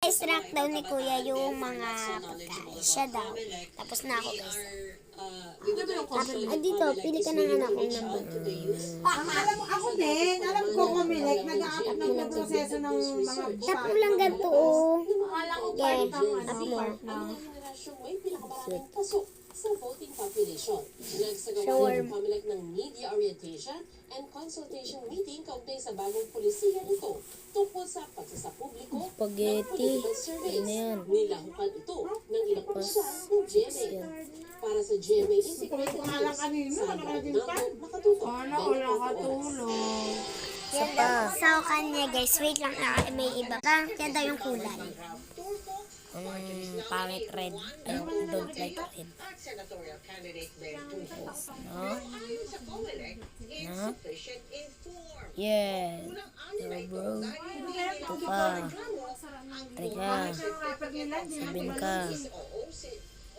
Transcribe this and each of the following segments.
na-extract daw ni Kuya yung mga pagkain. Siya daw. Tapos na ako, guys. Dito, pili ka ng anak kong number. Ako din, alam ko kumilik, nag-aapit ng proseso ng mga Tap mo lang ganito, oh. Okay, tap mo. May pinakamaraming pasok sa voting population. Nagsagawa Sure. ng pamilik ng media orientation and consultation meeting kaugnay sa bagong polisiya nito tungkol sa pagsasapubliko ng political surveys. Nilahukan ito ng ilang opisyal ng GMA. Para sa GMA Integrated News, Sandra Aguinaldo, nakatutok. Yan daw. Sa kanya, guys. Wait lang, may iba. Yan daw yung kulay. Pangit red. I don't like red. No? No? Yeah. Yo, bro. Ito ka. Try ka. 7 ka.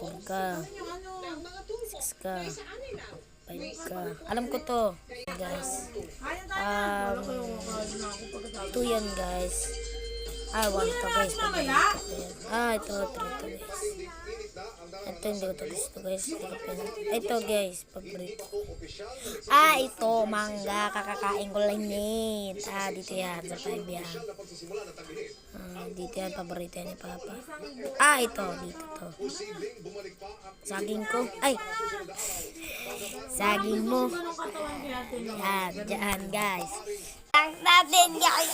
4 ka. 6 ka. 5 ka. Alam ko to, guys. 2 yan, guys. 1 to, guys. Ito 3 to, guys. Ito hindi ko to gusto, guys. Ito, guys, paborito. Ito mangga, kakakain ko lang yun. Dito yan, sa 5 yan. Dito yan, paborito yan ni Papa. Ito, dito to. Saging ko. Saging mo. Yan, dyan, guys. Tank natin, guys.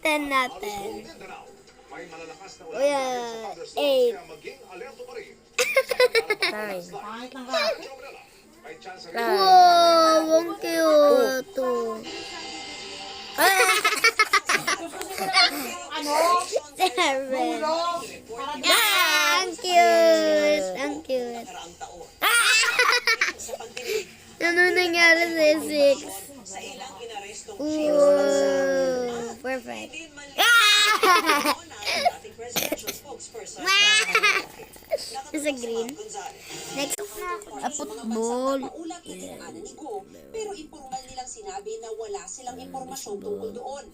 Ten natin. Uy, 8. 9. Wow, ang cute. Seven. Ang cute. Ang cute. Ano nangyari sa 6? Perfect. Sa green. Next. Football. Pero informal nilang sinabi na wala silang impormasyon tungkol doon.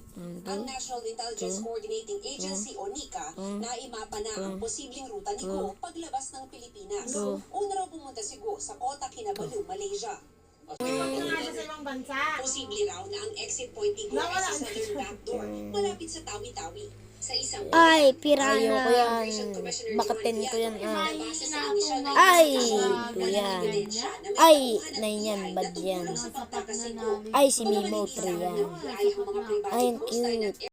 Ang National Intelligence Coordinating Agency o NICA na imapa na ang posibleng ruta ni Go paglabas ng Pilipinas. Una raw pumunta si Go sa Kota Kinabalu, Malaysia. Posible raw na ang exit point ni Go ay sa southern backdoor, malapit sa Tawi-Tawi. Sa isang Piranha. Ayoko yan. Bakatin ko yan. Ito yan. 9 yan. Bad yan. Si Mimo 3 yan. Ang cute.